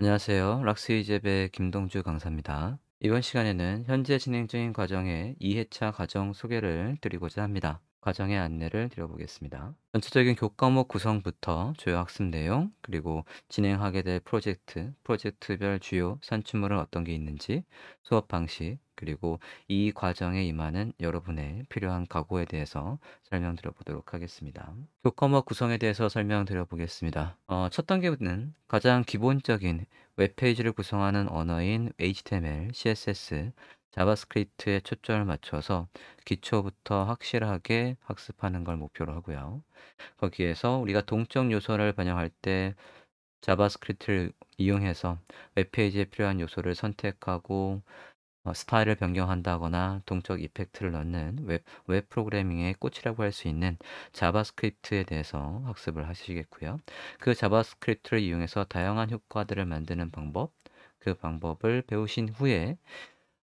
안녕하세요. 락스이잽의 김동주 강사입니다. 이번 시간에는 현재 진행 중인 과정의 2회차 과정 소개를 드리고자 합니다. 과정의 안내를 드려보겠습니다. 전체적인 교과목 구성부터 주요 학습 내용, 그리고 진행하게 될 프로젝트, 프로젝트별 주요 산출물은 어떤 게 있는지, 수업 방식, 그리고 이 과정에 임하는 여러분의 필요한 각오에 대해서 설명드려 보도록 하겠습니다. 교과목 구성에 대해서 설명드려 보겠습니다. 첫 단계는 가장 기본적인 웹페이지를 구성하는 언어인 HTML, CSS, 자바스크립트에 초점을 맞춰서 기초부터 확실하게 학습하는 걸 목표로 하고요. 거기에서 우리가 동적 요소를 반영할 때 자바스크립트를 이용해서 웹페이지에 필요한 요소를 선택하고 스타일을 변경한다거나 동적 이펙트를 넣는 웹 프로그래밍의 꽃이라고 할 수 있는 자바스크립트에 대해서 학습을 하시겠고요. 그 자바스크립트를 이용해서 다양한 효과들을 만드는 방법, 그 방법을 배우신 후에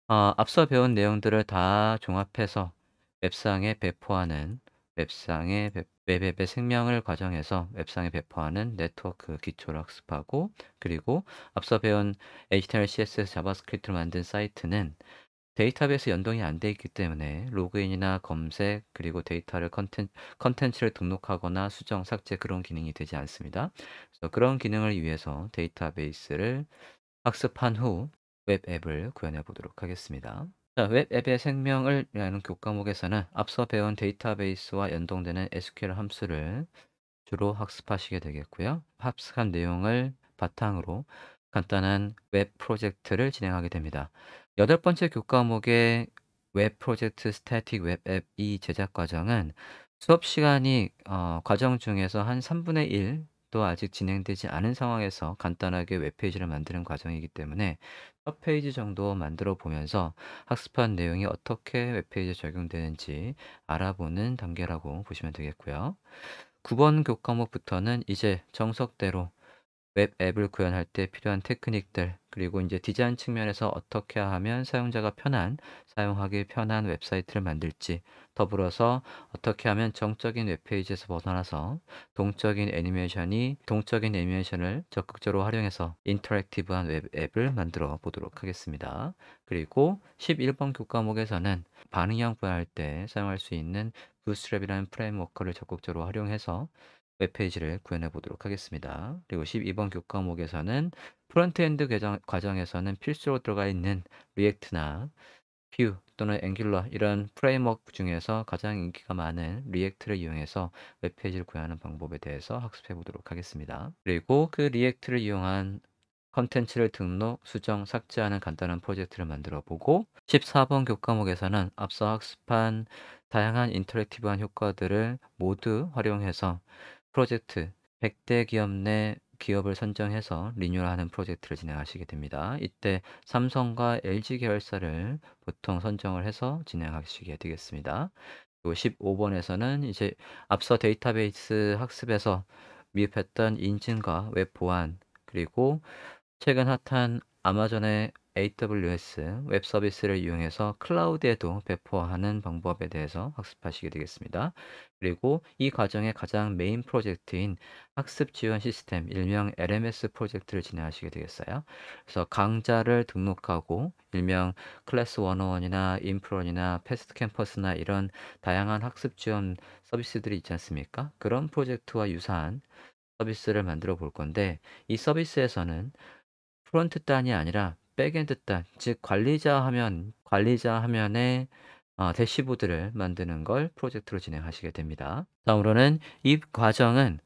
앞서 배운 내용들을 다 종합해서 웹상에 배포하는 웹앱의 생명을 과정해서 웹상에 배포하는 네트워크 기초를 학습하고, 그리고 앞서 배운 HTML, CSS, 자바스크립트를 만든 사이트는 데이터베이스 연동이 안 돼 있기 때문에 로그인이나 검색, 그리고 데이터를 컨텐츠를 등록하거나 수정, 삭제 그런 기능이 되지 않습니다. 그래서 그런 기능을 위해서 데이터베이스를 학습한 후 웹앱을 구현해 보도록 하겠습니다. 자, 웹앱의 생명을 위하는 교과목에서는 앞서 배운 데이터베이스와 연동되는 SQL 함수를 주로 학습하시게 되겠고요. 학습한 내용을 바탕으로 간단한 웹 프로젝트를 진행하게 됩니다. 여덟 번째 교과목의 웹 프로젝트 스태틱 웹앱 이 제작 과정은 수업 시간이 과정 중에서 한 3분의 1도 아직 진행되지 않은 상황에서 간단하게 웹페이지를 만드는 과정이기 때문에 첫 페이지 정도 만들어 보면서 학습한 내용이 어떻게 웹페이지에 적용되는지 알아보는 단계라고 보시면 되겠고요. 9번 교과목부터는 이제 정석대로 웹 앱을 구현할 때 필요한 테크닉들, 그리고 이제 디자인 측면에서 어떻게 하면 사용자가 사용하기 편한 웹사이트를 만들지, 더불어서 어떻게 하면 정적인 웹페이지에서 벗어나서 동적인 애니메이션을 적극적으로 활용해서 인터랙티브한 웹 앱을 만들어 보도록 하겠습니다. 그리고 11번 교과목에서는 반응형 구현할 때 사용할 수 있는 부스트랩이라는 프레임워크를 적극적으로 활용해서 웹페이지를 구현해 보도록 하겠습니다. 그리고 12번 교과목에서는 프론트엔드 과정에서는 필수로 들어가 있는 리액트나 뷰 또는 앵귤러 이런 프레임워크 중에서 가장 인기가 많은 리액트를 이용해서 웹페이지를 구현하는 방법에 대해서 학습해 보도록 하겠습니다. 그리고 그 리액트를 이용한 컨텐츠를 등록, 수정, 삭제하는 간단한 프로젝트를 만들어 보고, 14번 교과목에서는 앞서 학습한 다양한 인터랙티브한 효과들을 모두 활용해서 프로젝트 100대 기업 내 기업을 선정해서 리뉴얼하는 프로젝트를 진행하시게 됩니다. 이때 삼성과 LG 계열사를 보통 선정을 해서 진행하시게 되겠습니다. 그리고 15번에서는 이제 앞서 데이터베이스 학습에서 미흡했던 인증과 웹 보안, 그리고 최근 핫한 아마존의 AWS 웹 서비스를 이용해서 클라우드에도 배포하는 방법에 대해서 학습하시게 되겠습니다. 그리고 이 과정의 가장 메인 프로젝트인 학습 지원 시스템, 일명 LMS 프로젝트를 진행하시게 되겠어요. 그래서 강좌를 등록하고 일명 클래스 101이나 인프론이나 패스트 캠퍼스나 이런 다양한 학습 지원 서비스들이 있지 않습니까? 그런 프로젝트와 유사한 서비스를 만들어 볼 건데, 이 서비스에서는 프론트 단이 아니라 백엔드 단, 즉 관리자 화면의 대시보드를 만드는 걸 프로젝트로 진행하시게 됩니다. 다음으로는 이 과정은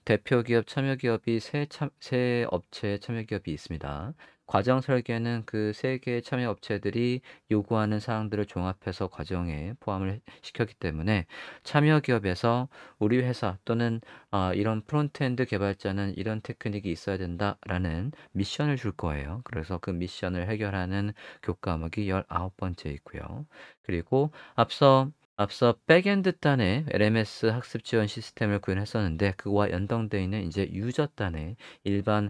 대표기업, 참여기업이 세 업체의 참여기업이 있습니다. 과정 설계는 그 세 개의 참여 업체들이 요구하는 사항들을 종합해서 과정에 포함을 시켰기 때문에 참여기업에서 우리 회사 또는 이런 프론트엔드 개발자는 이런 테크닉이 있어야 된다라는 미션을 줄 거예요. 그래서 그 미션을 해결하는 교과목이 19번째 있고요. 그리고 앞서 백엔드 단의 LMS 학습 지원 시스템을 구현했었는데, 그거와 연동되어 있는 이제 유저 단의 일반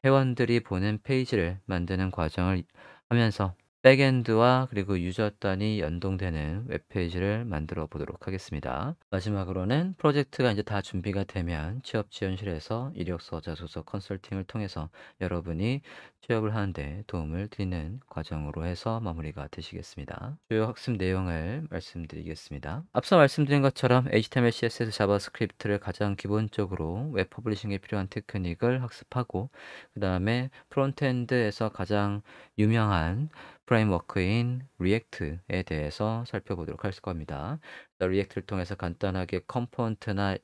회원들이 보는 페이지를 만드는 과정을 하면서 백엔드와 그리고 유저 단위 연동되는 웹페이지를 만들어 보도록 하겠습니다. 마지막으로는 프로젝트가 이제 다 준비가 되면 취업지원실에서 이력서 자소서 컨설팅을 통해서 여러분이 취업을 하는데 도움을 드리는 과정으로 해서 마무리가 되시겠습니다. 주요 학습 내용을 말씀드리겠습니다. 앞서 말씀드린 것처럼 HTML, CSS, 자바스크립트를 가장 기본적으로 웹 퍼블리싱에 필요한 테크닉을 학습하고 그 다음에 프론트엔드에서 가장 유명한 프레임워크인 리액트에 대해서 살펴보도록 할 겁니다. 리액트를 통해서 간단하게 컴포넌트와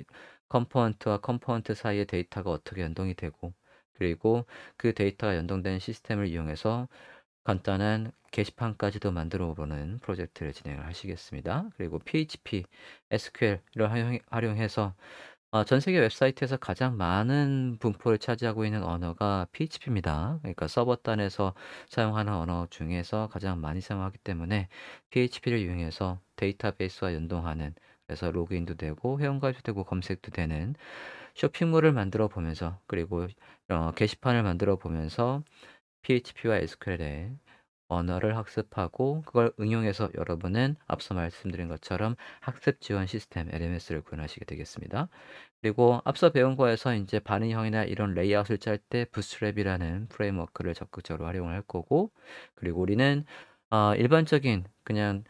컴포넌트 사이의 데이터가 어떻게 연동이 되고 그리고 그 데이터가 연동된 시스템을 이용해서 간단한 게시판까지도 만들어 보는 프로젝트를 진행을 하시겠습니다. 그리고 PHP, SQL을 활용해서 전 세계 웹사이트에서 가장 많은 분포를 차지하고 있는 언어가 PHP입니다. 그러니까 서버 단에서 사용하는 언어 중에서 가장 많이 사용하기 때문에 PHP를 이용해서 데이터베이스와 연동하는 그래서 로그인도 되고 회원가입도 되고 검색도 되는 쇼핑몰을 만들어 보면서 그리고 게시판을 만들어 보면서 PHP와 SQL의 언어를 학습하고 그걸 응용해서 여러분은 앞서 말씀드린 것처럼 학습 지원 시스템 LMS를 구현하시게 되겠습니다. 그리고 앞서 배운 거에서 이제 반응형이나 이런 레이아웃을 짤 때 부스트랩이라는 프레임워크를 적극적으로 활용을 할 거고 그리고 우리는 일반적인 그냥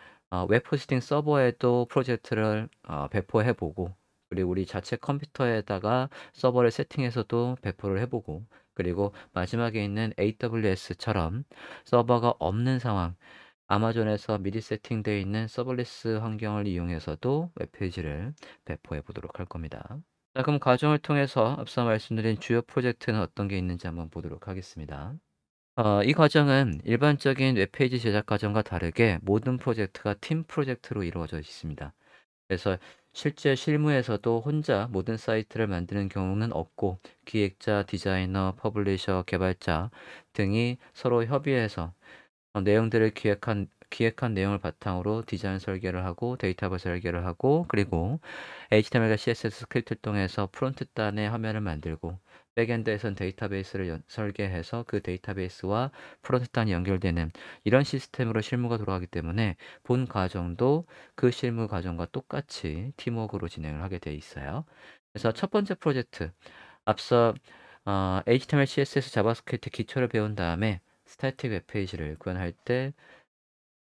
웹 호스팅 서버에도 프로젝트를 배포해 보고 그리고 우리 자체 컴퓨터에다가 서버를 세팅해서도 배포를 해보고 그리고 마지막에 있는 AWS처럼 서버가 없는 상황 아마존에서 미리 세팅되어 있는 서버리스 환경을 이용해서도 웹페이지를 배포해 보도록 할 겁니다. 자, 그럼 과정을 통해서 앞서 말씀드린 주요 프로젝트는 어떤 게 있는지 한번 보도록 하겠습니다. 이 과정은 일반적인 웹페이지 제작 과정과 다르게 모든 프로젝트가 팀 프로젝트로 이루어져 있습니다. 그래서 실제 실무에서도 혼자 모든 사이트를 만드는 경우는 없고 기획자, 디자이너, 퍼블리셔, 개발자 등이 서로 협의해서 내용들을 기획한 내용을 바탕으로 디자인 설계를 하고 데이터베이스 설계를 하고 그리고 HTML과 CSS 스크립트를 통해서 프론트 단의 화면을 만들고 백엔드에선 데이터베이스를 설계해서 그 데이터베이스와 프론트 단이 연결되는 이런 시스템으로 실무가 돌아가기 때문에 본 과정도 그 실무 과정과 똑같이 팀워크로 진행을 하게 돼 있어요. 그래서 첫 번째 프로젝트 앞서 HTML, CSS, 자바스크립트 기초를 배운 다음에 스태틱 웹페이지를 구현할 때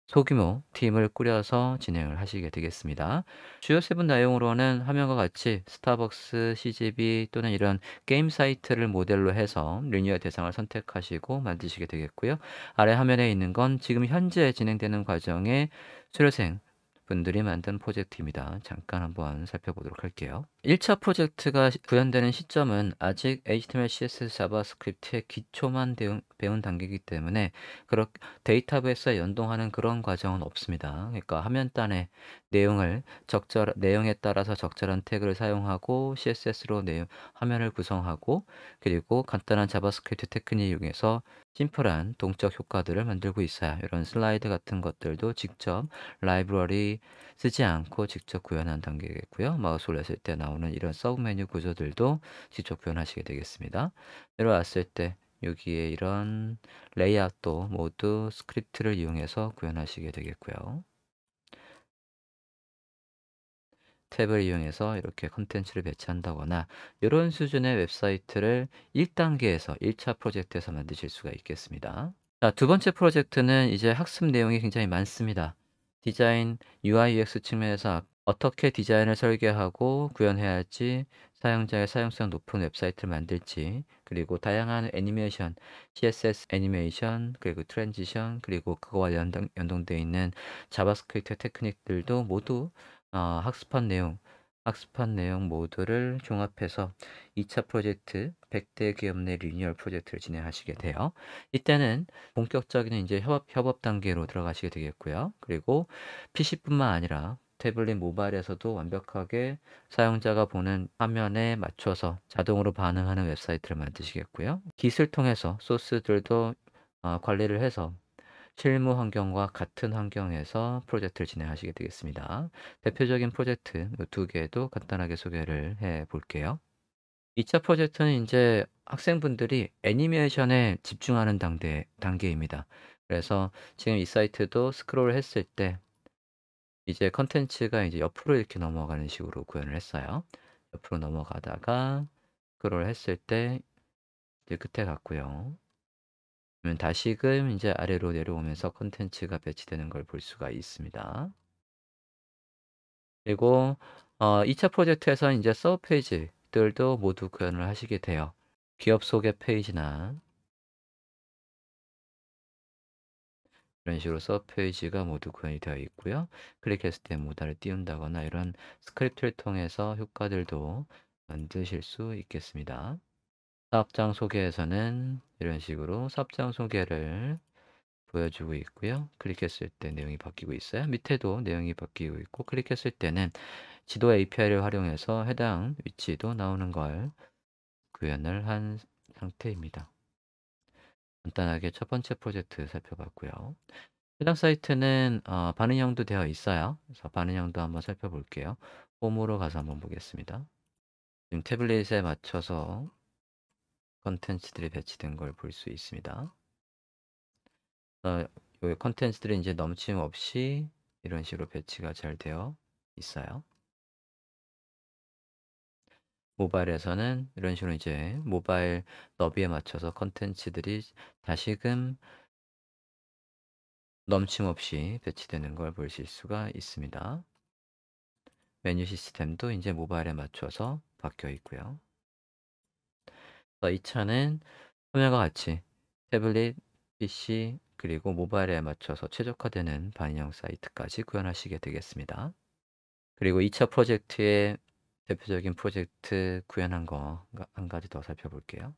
소규모 팀을 꾸려서 진행을 하시게 되겠습니다. 주요 세분 내용으로는 화면과 같이 스타벅스, CGV 또는 이런 게임 사이트를 모델로 해서 리니어 대상을 선택하시고 만드시게 되겠고요. 아래 화면에 있는 건 지금 현재 진행되는 과정의 수료생 분들이 만든 프로젝트입니다. 잠깐 한번 살펴보도록 할게요. 1차 프로젝트가 구현되는 시점은 아직 HTML, CSS, 자바스크립트의 기초만 배운 단계이기 때문에 데이터베이스에 연동하는 그런 과정은 없습니다. 그러니까 화면단에 내용에 따라서 적절한 태그를 사용하고 CSS로 화면을 구성하고 그리고 간단한 자바스크립트 테크닉 이용해서 심플한 동적 효과들을 만들고 있어요. 이런 슬라이드 같은 것들도 직접 라이브러리 쓰지 않고 직접 구현한 단계겠고요. 마우스 올렸을 때 나오는 이런 서브 메뉴 구조들도 직접 구현하시게 되겠습니다. 내려왔을 때 여기에 이런 레이아웃도 모두 스크립트를 이용해서 구현하시게 되겠고요. 탭을 이용해서 이렇게 컨텐츠를 배치한다거나 이런 수준의 웹사이트를 1단계에서 1차 프로젝트에서 만드실 수가 있겠습니다. 자, 두 번째 프로젝트는 이제 학습 내용이 굉장히 많습니다. 디자인, UI, UX 측면에서 어떻게 디자인을 설계하고 구현해야 할지, 사용자의 사용성 높은 웹사이트를 만들지, 그리고 다양한 애니메이션, CSS 애니메이션, 그리고 트랜지션, 그리고 그거와 연동되어 있는 자바스크립트 테크닉들도 모두 학습한 내용 모두를 종합해서 2차 프로젝트 100대 기업 내 리니얼 프로젝트를 진행하시게 돼요. 이때는 본격적인 이제 협업 단계로 들어가시게 되겠고요. 그리고 PC뿐만 아니라 태블릿 모바일에서도 완벽하게 사용자가 보는 화면에 맞춰서 자동으로 반응하는 웹사이트를 만드시겠고요. 깃을 통해서 소스들도 관리를 해서 실무 환경과 같은 환경에서 프로젝트를 진행하시게 되겠습니다. 대표적인 프로젝트 두 개도 간단하게 소개를 해 볼게요. 2차 프로젝트는 이제 학생분들이 애니메이션에 집중하는 단계입니다. 그래서 지금 이 사이트도 스크롤을 했을 때 이제 컨텐츠가 이제 옆으로 이렇게 넘어가는 식으로 구현을 했어요. 옆으로 넘어가다가 스크롤을 했을 때 이제 끝에 갔고요. 그러면 다시금 이제 아래로 내려오면서 컨텐츠가 배치되는 걸 볼 수가 있습니다. 그리고 2차 프로젝트에서 이제 서브 페이지들도 모두 구현을 하시게 돼요. 기업 소개 페이지나 이런 식으로 서브 페이지가 모두 구현이 되어 있고요. 클릭했을 때 모달을 띄운다거나 이런 스크립트를 통해서 효과들도 만드실 수 있겠습니다. 사업장 소개에서는 이런 식으로 사업장 소개를 보여주고 있고요. 클릭했을 때 내용이 바뀌고 있어요. 밑에도 내용이 바뀌고 있고 클릭했을 때는 지도 API를 활용해서 해당 위치도 나오는 걸 구현을 한 상태입니다. 간단하게 첫 번째 프로젝트 살펴봤고요. 해당 사이트는 반응형도 되어 있어요. 그래서 반응형도 한번 살펴볼게요. 홈으로 가서 한번 보겠습니다. 지금 태블릿에 맞춰서 컨텐츠들이 배치된 걸 볼 수 있습니다. 이 컨텐츠들이 이제 넘침 없이 이런 식으로 배치가 잘 되어 있어요. 모바일에서는 이런 식으로 이제 모바일 너비에 맞춰서 컨텐츠들이 다시금 넘침 없이 배치되는 걸 보실 수가 있습니다. 메뉴 시스템도 이제 모바일에 맞춰서 바뀌어 있고요. 이 차는 화면과 같이 태블릿, PC, 그리고 모바일에 맞춰서 최적화되는 반영 사이트까지 구현하시게 되겠습니다. 그리고 2차 프로젝트의 대표적인 프로젝트 구현한 거 한 가지 더 살펴볼게요.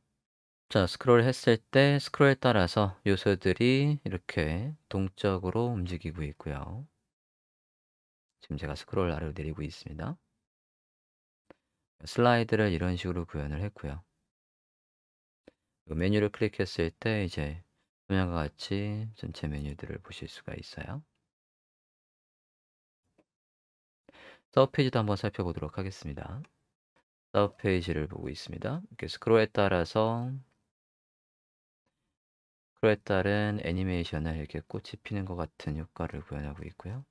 자, 스크롤 했을 때 스크롤에 따라서 요소들이 이렇게 동적으로 움직이고 있고요. 지금 제가 스크롤 아래로 내리고 있습니다. 슬라이드를 이런 식으로 구현을 했고요. 메뉴를 클릭했을 때 이제 화면과 같이 전체 메뉴들을 보실 수가 있어요. 서브 페이지도 한번 살펴보도록 하겠습니다. 서브 페이지를 보고 있습니다. 이렇게 스크롤에 따른 애니메이션을 이렇게 꽃이 피는 것 같은 효과를 구현하고 있고요.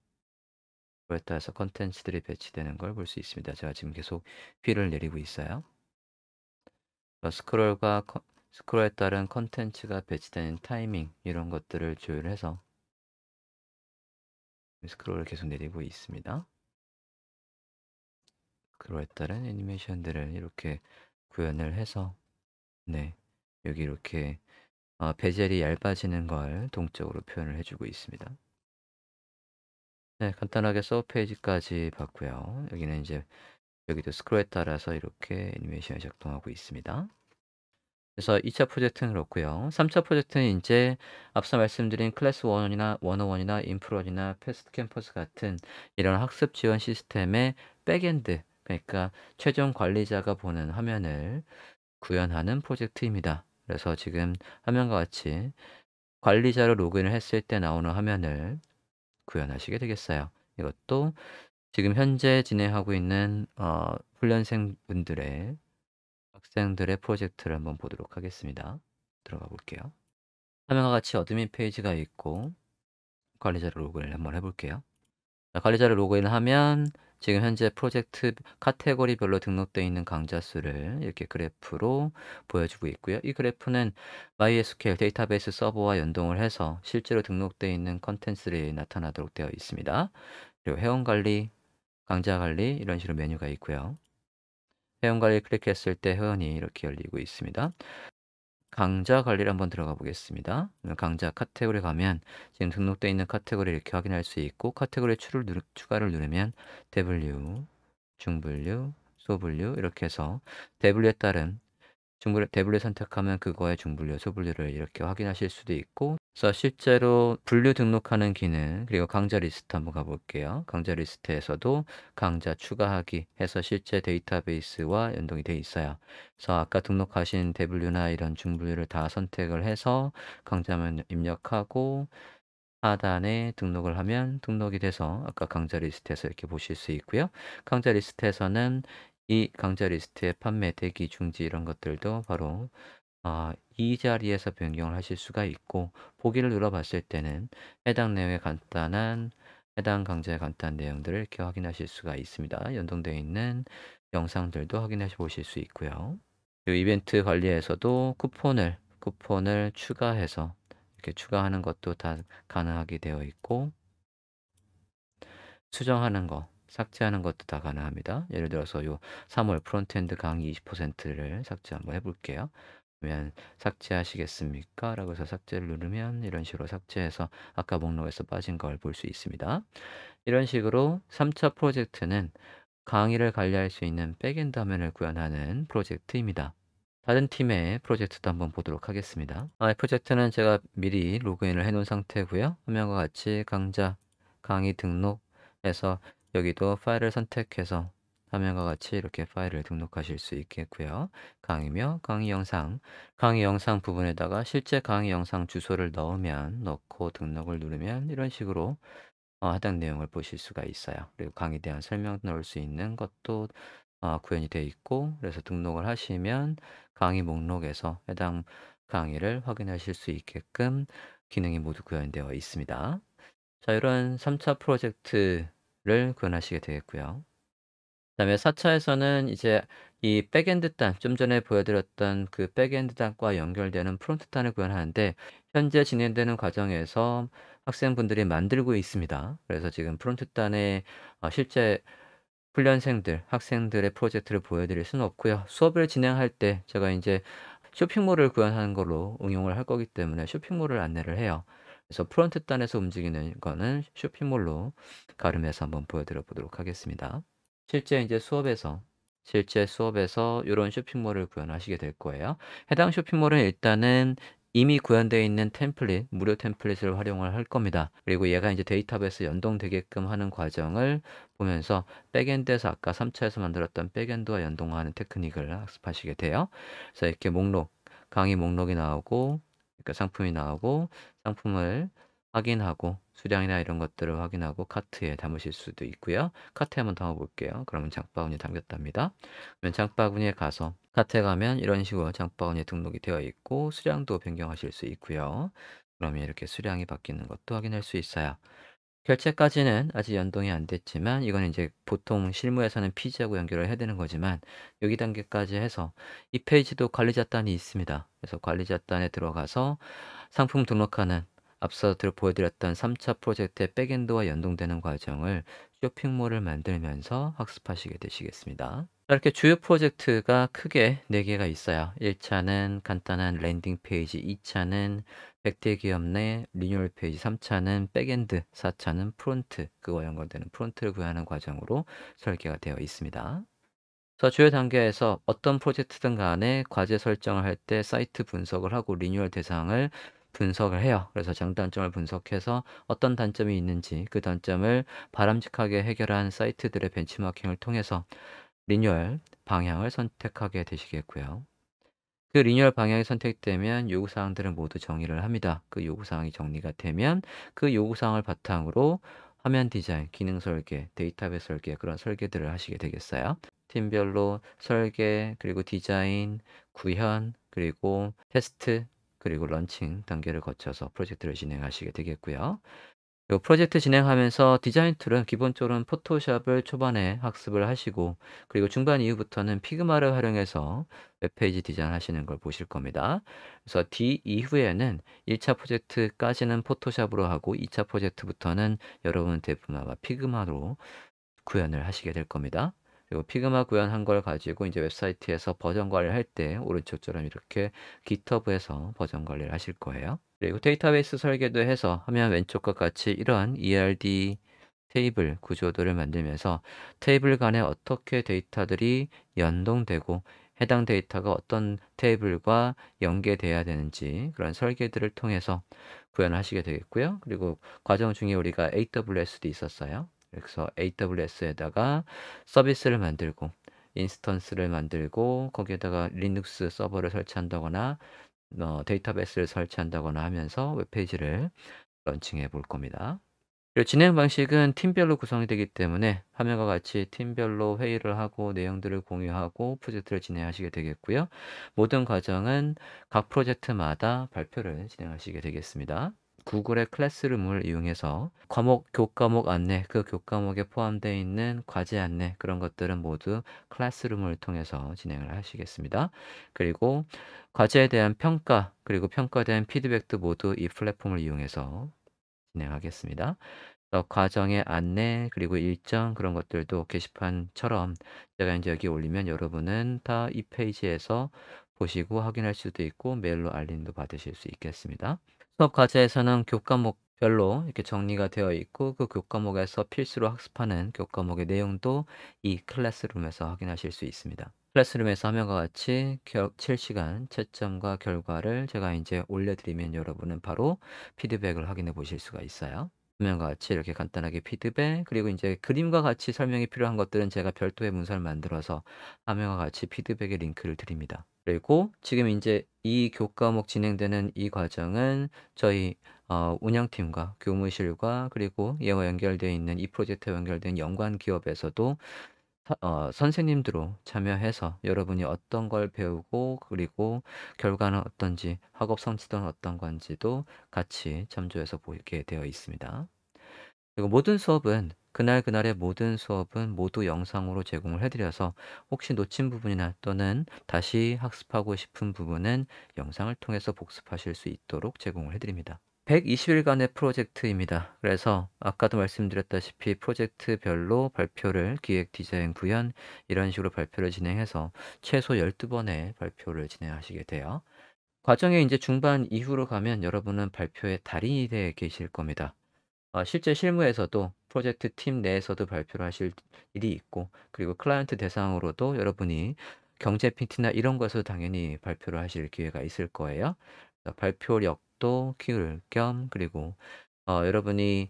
그에 따라서 컨텐츠들이 배치되는 걸 볼 수 있습니다. 제가 지금 계속 휠을 내리고 있어요. 스크롤에 따른 컨텐츠가 배치되는 타이밍 이런 것들을 조율해서 스크롤을 계속 내리고 있습니다. 스크롤에 따른 애니메이션들을 이렇게 구현을 해서 네, 여기 이렇게 베젤이 얇아지는 걸 동적으로 표현을 해주고 있습니다. 네, 간단하게 서브 페이지까지 봤고요. 여기는 이제 여기도 스크롤에 따라서 이렇게 애니메이션이 작동하고 있습니다. 그래서 2차 프로젝트는 그렇고요. 3차 프로젝트는 이제 앞서 말씀드린 클래스 1이나 101이나 인프론이나 패스트 캠퍼스 같은 이런 학습 지원 시스템의 백엔드, 그러니까 최종 관리자가 보는 화면을 구현하는 프로젝트입니다. 그래서 지금 화면과 같이 관리자로 로그인을 했을 때 나오는 화면을 구현하시게 되겠어요. 이것도 지금 현재 진행하고 있는 훈련생분들의 학생들의 프로젝트를 한번 보도록 하겠습니다. 들어가 볼게요. 화면과 같이 어드민 페이지가 있고 관리자로 로그인을 한번 해볼게요. 자, 관리자를 로그인을 하면 지금 현재 프로젝트 카테고리별로 등록되어 있는 강좌 수를 이렇게 그래프로 보여주고 있고요. 이 그래프는 MySQL 데이터베이스 서버와 연동을 해서 실제로 등록되어 있는 컨텐츠들이 나타나도록 되어 있습니다. 그리고 회원관리, 강좌관리 이런 식으로 메뉴가 있고요. 회원관리 클릭했을 때 회원이 이렇게 열리고 있습니다. 강좌 관리를 한번 들어가 보겠습니다. 강좌 카테고리 가면 지금 등록되어 있는 카테고리 이렇게 확인할 수 있고 카테고리 추가를 누르면 대분류, 중분류, 소분류 이렇게 해서 대분류에 따른 대분류 선택하면 그거의 중분류, 소분류를 이렇게 확인하실 수도 있고 그래서 실제로 분류 등록하는 기능 그리고 강좌 리스트 한번 가볼게요. 강좌 리스트에서도 강좌 추가하기 해서 실제 데이터베이스와 연동이 되어 있어요. 그래서 아까 등록하신 대분류나 이런 중분류를 다 선택을 해서 강좌만 입력하고 하단에 등록을 하면 등록이 돼서 아까 강좌 리스트에서 이렇게 보실 수 있고요. 강좌 리스트에서는 이 강좌 리스트의 판매, 대기, 중지 이런 것들도 바로 이 자리에서 변경을 하실 수가 있고 보기를 눌러봤을 때는 해당 내용의 간단한 해당 강좌의 간단한 내용들을 이렇게 확인하실 수가 있습니다. 연동되어 있는 영상들도 확인해 보실 수 있고요. 그리고 이벤트 관리에서도 쿠폰을 추가해서 이렇게 추가하는 것도 다 가능하게 되어 있고 수정하는 거, 삭제하는 것도 다 가능합니다. 예를 들어서 요 3월 프론트엔드 강의 20%를 삭제 한번 해볼게요. 그러면 삭제하시겠습니까? 라고 해서 삭제를 누르면 이런 식으로 삭제해서 아까 목록에서 빠진 걸 볼 수 있습니다. 이런 식으로 3차 프로젝트는 강의를 관리할 수 있는 백엔드 화면을 구현하는 프로젝트입니다. 다른 팀의 프로젝트도 한번 보도록 하겠습니다. 프로젝트는 제가 미리 로그인을 해 놓은 상태고요. 화면과 같이 강좌, 강의 등록해서 여기도 파일을 선택해서 화면과 같이 이렇게 파일을 등록하실 수 있겠고요. 강의며 강의 영상 부분에다가 실제 강의 영상 주소를 넣고 등록을 누르면 이런 식으로 해당 내용을 보실 수가 있어요. 그리고 강의에 대한 설명 넣을 수 있는 것도 구현이 되어 있고 그래서 등록을 하시면 강의 목록에서 해당 강의를 확인하실 수 있게끔 기능이 모두 구현되어 있습니다. 자, 이런 3차 프로젝트를 구현하시게 되겠고요. 그다음에 4차에서는 이제 이 백엔드 단, 좀 전에 보여드렸던 그 백엔드 단과 연결되는 프론트 단을 구현하는데 현재 진행되는 과정에서 학생분들이 만들고 있습니다. 그래서 지금 프론트 단에 실제 훈련생들, 학생들의 프로젝트를 보여드릴 수는 없고요. 수업을 진행할 때 제가 이제 쇼핑몰을 구현하는 걸로 응용을 할 거기 때문에 쇼핑몰을 안내를 해요. 그래서 프론트 단에서 움직이는 거는 쇼핑몰로 가름해서 한번 보여드려 보도록 하겠습니다. 실제 이제 수업에서 이런 쇼핑몰을 구현하시게 될 거예요. 해당 쇼핑몰은 일단은 이미 구현되어 있는 템플릿, 무료 템플릿을 활용을 할 겁니다. 그리고 얘가 이제 데이터베이스 연동되게끔 하는 과정을 보면서 백엔드에서 아까 3차에서 만들었던 백엔드와 연동하는 테크닉을 학습하시게 돼요. 그래서 이렇게 강의 목록이 나오고, 그러니까 상품이 나오고, 상품을 확인하고, 수량이나 이런 것들을 확인하고 카트에 담으실 수도 있고요. 카트에 한번 담아볼게요. 그러면 장바구니에 담겼답니다. 그러면 장바구니에 가서 카트에 가면 이런 식으로 장바구니에 등록이 되어 있고 수량도 변경하실 수 있고요. 그러면 이렇게 수량이 바뀌는 것도 확인할 수 있어요. 결제까지는 아직 연동이 안 됐지만 이건 이제 보통 실무에서는 피지하고 연결을 해야 되는 거지만 여기 단계까지 해서 이 페이지도 관리자 단이 있습니다. 그래서 관리자 단에 들어가서 상품 등록하는 앞서 보여드렸던 3차 프로젝트의 백엔드와 연동되는 과정을 쇼핑몰을 만들면서 학습하시게 되시겠습니다. 이렇게 주요 프로젝트가 크게 4개가 있어요. 1차는 간단한 랜딩 페이지, 2차는 100대 기업 내 리뉴얼 페이지, 3차는 백엔드, 4차는 프론트, 그와 연관되는 프론트를 구현하는 과정으로 설계가 되어 있습니다. 그래서 주요 단계에서 어떤 프로젝트든 간에 과제 설정을 할 때 사이트 분석을 하고 리뉴얼 대상을 분석을 해요. 그래서 장단점을 분석해서 어떤 단점이 있는지 그 단점을 바람직하게 해결한 사이트들의 벤치마킹을 통해서 리뉴얼 방향을 선택하게 되시겠고요. 그 리뉴얼 방향이 선택되면 요구사항들을 모두 정의를 합니다. 그 요구사항이 정리가 되면 그 요구사항을 바탕으로 화면 디자인, 기능 설계, 데이터베이스 설계 그런 설계들을 하시게 되겠어요. 팀별로 설계, 그리고 디자인, 구현, 그리고 테스트, 그리고 런칭 단계를 거쳐서 프로젝트를 진행하시게 되겠고요. 요 프로젝트 진행하면서 디자인 툴은 기본적으로는 포토샵을 초반에 학습을 하시고 그리고 중반 이후부터는 피그마를 활용해서 웹페이지 디자인 하시는 걸 보실 겁니다. 그래서 뒤 이후에는 1차 프로젝트까지는 포토샵으로 하고 2차 프로젝트부터는 여러분 대부분 아마 피그마로 구현을 하시게 될 겁니다. 그리고 피그마 구현한 걸 가지고 이제 웹사이트에서 버전 관리를 할 때 오른쪽처럼 이렇게 GitHub에서 버전 관리를 하실 거예요. 그리고 데이터베이스 설계도 해서 화면 왼쪽과 같이 이런 ERD 테이블 구조들을 만들면서 테이블 간에 어떻게 데이터들이 연동되고 해당 데이터가 어떤 테이블과 연계돼야 되는지 그런 설계들을 통해서 구현하시게 되겠고요. 그리고 과정 중에 우리가 AWS도 있었어요. 그래서 AWS에다가 서비스를 만들고 인스턴스를 만들고 거기에다가 리눅스 서버를 설치한다거나 데이터베이스를 설치한다거나 하면서 웹페이지를 런칭해 볼 겁니다. 그리고 진행 방식은 팀별로 구성이 되기 때문에 화면과 같이 팀별로 회의를 하고 내용들을 공유하고 프로젝트를 진행하시게 되겠고요. 모든 과정은 각 프로젝트마다 발표를 진행하시게 되겠습니다. 구글의 클래스룸을 이용해서 과목, 교과목 안내, 그 교과목에 포함되어 있는 과제 안내 그런 것들은 모두 클래스룸을 통해서 진행을 하시겠습니다. 그리고 과제에 대한 평가, 그리고 평가에 대한 피드백도 모두 이 플랫폼을 이용해서 진행하겠습니다. 과정의 안내 그리고 일정 그런 것들도 게시판처럼 제가 이제 여기 올리면 여러분은 다 이 페이지에서 보시고 확인할 수도 있고 메일로 알림도 받으실 수 있겠습니다. 수업 과제에서는 교과목별로 이렇게 정리가 되어 있고 그 교과목에서 필수로 학습하는 교과목의 내용도 이 클래스룸에서 확인하실 수 있습니다. 클래스룸에서 화면과 같이 실시간 채점과 결과를 제가 이제 올려드리면 여러분은 바로 피드백을 확인해 보실 수가 있어요. 화면과 같이 이렇게 간단하게 피드백 그리고 이제 그림과 같이 설명이 필요한 것들은 제가 별도의 문서를 만들어서 화면과 같이 피드백의 링크를 드립니다. 그리고 지금 이제 이 교과목 진행되는 이 과정은 저희 운영팀과 교무실과 그리고 이와 연결되어 있는 이 프로젝트와 연결된 연관 기업에서도 선생님들로 참여해서 여러분이 어떤 걸 배우고 그리고 결과는 어떤지 학업 성취도는 어떤 건지도 같이 참조해서 보게 되어 있습니다. 그리고 모든 수업은 그날그날의 모든 수업은 모두 영상으로 제공을 해드려서 혹시 놓친 부분이나 또는 다시 학습하고 싶은 부분은 영상을 통해서 복습하실 수 있도록 제공을 해드립니다. 120일간의 프로젝트입니다. 그래서 아까도 말씀드렸다시피 프로젝트별로 발표를 기획, 디자인, 구현 이런 식으로 발표를 진행해서 최소 12번의 발표를 진행하시게 돼요. 과정의 이제 중반 이후로 가면 여러분은 발표의 달인이 되어 계실 겁니다. 실제 실무에서도 프로젝트 팀 내에서도 발표를 하실 일이 있고 그리고 클라이언트 대상으로도 여러분이 경제 PT나 이런 것에서 당연히 발표를 하실 기회가 있을 거예요. 발표력도 키울 겸 그리고 여러분이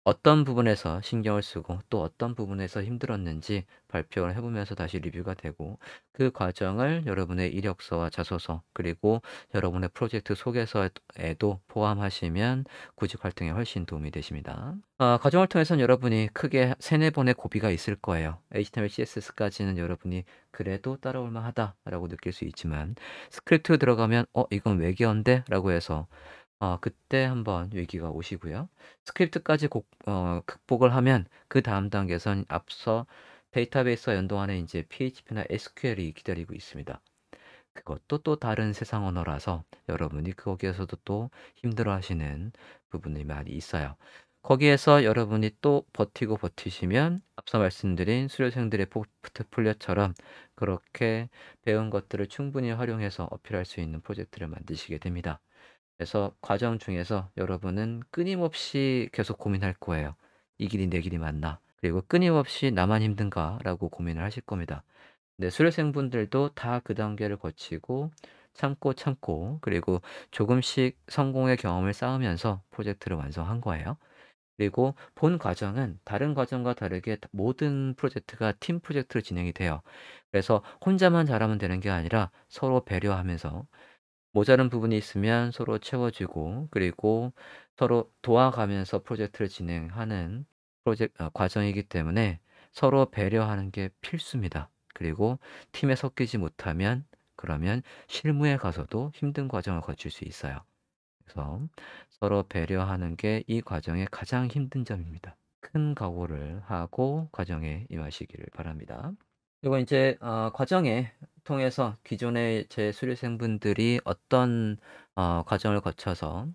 어떤 부분에서 신경을 쓰고 또 어떤 부분에서 힘들었는지 발표를 해보면서 다시 리뷰가 되고 그 과정을 여러분의 이력서와 자소서 그리고 여러분의 프로젝트 소개서에도 포함하시면 구직 활동에 훨씬 도움이 되십니다. 과정을 통해서는 여러분이 크게 세네 번의 고비가 있을 거예요. HTML, CSS까지는 여러분이 그래도 따라올 만하다라고 느낄 수 있지만 스크립트 들어가면 이건 외계어인데? 라고 해서 그때 한번 위기가 오시고요. 스크립트까지 극복을 하면 그 다음 단계선 앞서 데이터베이스와 연동하는 이제 PHP나 SQL이 기다리고 있습니다. 그것도 또 다른 세상 언어라서 여러분이 거기에서도 또 힘들어하시는 부분이 많이 있어요. 거기에서 여러분이 또 버티고 버티시면 앞서 말씀드린 수료생들의 포트폴리오처럼 그렇게 배운 것들을 충분히 활용해서 어필할 수 있는 프로젝트를 만드시게 됩니다. 그래서 과정 중에서 여러분은 끊임없이 계속 고민할 거예요. 이 길이 내 길이 맞나? 그리고 끊임없이 나만 힘든가라고 고민을 하실 겁니다. 네, 수료생분들도 다 그 단계를 거치고 참고 참고 그리고 조금씩 성공의 경험을 쌓으면서 프로젝트를 완성한 거예요. 그리고 본 과정은 다른 과정과 다르게 모든 프로젝트가 팀 프로젝트로 진행이 돼요. 그래서 혼자만 잘하면 되는 게 아니라 서로 배려하면서 모자른 부분이 있으면 서로 채워주고 그리고 서로 도와가면서 프로젝트를 진행하는 과정이기 때문에 서로 배려하는 게 필수입니다. 그리고 팀에 섞이지 못하면 그러면 실무에 가서도 힘든 과정을 거칠 수 있어요. 그래서 서로 배려하는 게 이 과정의 가장 힘든 점입니다. 큰 각오를 하고 과정에 임하시기를 바랍니다. 그리고 이제 과정에 통해서 기존의 제 수료생분들이 어떤 과정을 거쳐서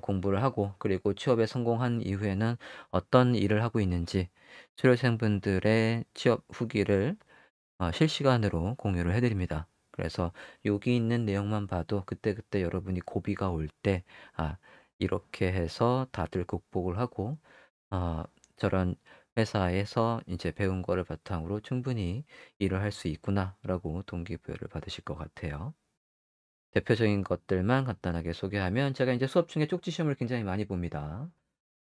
공부를 하고 그리고 취업에 성공한 이후에는 어떤 일을 하고 있는지 수료생분들의 취업 후기를 실시간으로 공유를 해 드립니다. 그래서 여기 있는 내용만 봐도 그때그때 여러분이 고비가 올 때 '아 이렇게 해서 다들 극복을 하고 아 저런 회사에서 이제 배운 거를 바탕으로 충분히 일을 할 수 있구나.'라고 동기부여를 받으실 것 같아요. 대표적인 것들만 간단하게 소개하면 제가 이제 수업 중에 쪽지 시험을 굉장히 많이 봅니다.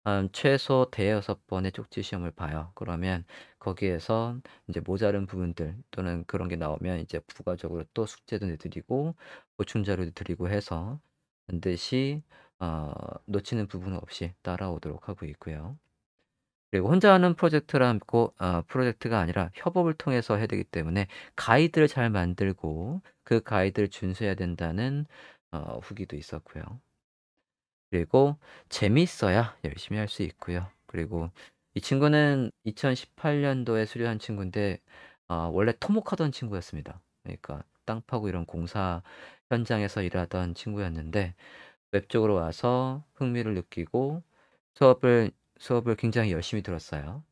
한 최소 대여섯 번의 쪽지 시험을 봐요. 그러면 거기에서 이제 모자른 부분들 또는 그런 게 나오면 이제 부가적으로 또 숙제도 내드리고 보충 자료도 드리고 해서 반드시 어 놓치는 부분 없이 따라오도록 하고 있고요. 그리고 혼자 하는 프로젝트가 아니라 협업을 통해서 해야 되기 때문에 가이드를 잘 만들고 그 가이드를 준수해야 된다는 후기도 있었고요. 그리고 재미있어야 열심히 할 수 있고요. 그리고 이 친구는 2018 년도에 수료한 친구인데 원래 토목하던 친구였습니다. 그러니까 땅 파고 이런 공사 현장에서 일하던 친구였는데 웹 쪽으로 와서 흥미를 느끼고 수업을 수업을 굉장히 열심히 들었어요.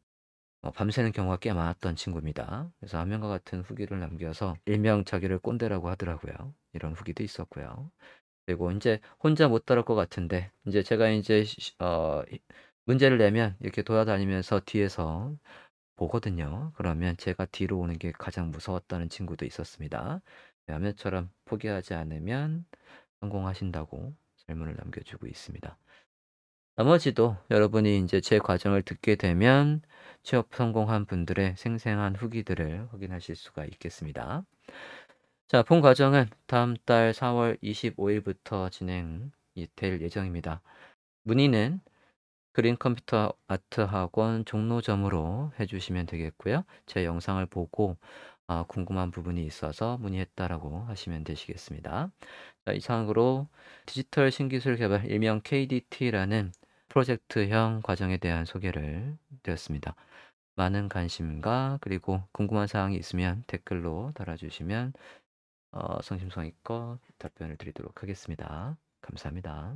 밤새는 경우가 꽤 많았던 친구입니다. 그래서 화면과 같은 후기를 남겨서 일명 자기를 꼰대라고 하더라고요. 이런 후기도 있었고요. 그리고 인제 혼자 못 다룰 것 같은데 인제 제가 인제 문제를 내면 이렇게 돌아다니면서 뒤에서 보거든요. 그러면 제가 뒤로 오는 게 가장 무서웠다는 친구도 있었습니다. 네, 화면처럼 포기하지 않으면 성공하신다고 설문을 남겨주고 있습니다. 나머지도 여러분이 인제 제 과정을 듣게 되면 취업 성공한 분들의 생생한 후기들을 확인하실 수가 있겠습니다. 자, 본 과정은 다음 달 4월 25일부터 진행이 될 예정입니다. 문의는 그린 컴퓨터 아트 학원 종로점으로 해 주시면 되겠고요. 제 영상을 보고 궁금한 부분이 있어서 문의했다라고 하시면 되시겠습니다. 자, 이상으로 디지털 신기술 개발 일명 KDT라는 프로젝트형 과정에 대한 소개를 드렸습니다. 많은 관심과 그리고 궁금한 사항이 있으면 댓글로 달아주시면 성심성의껏 답변을 드리도록 하겠습니다. 감사합니다.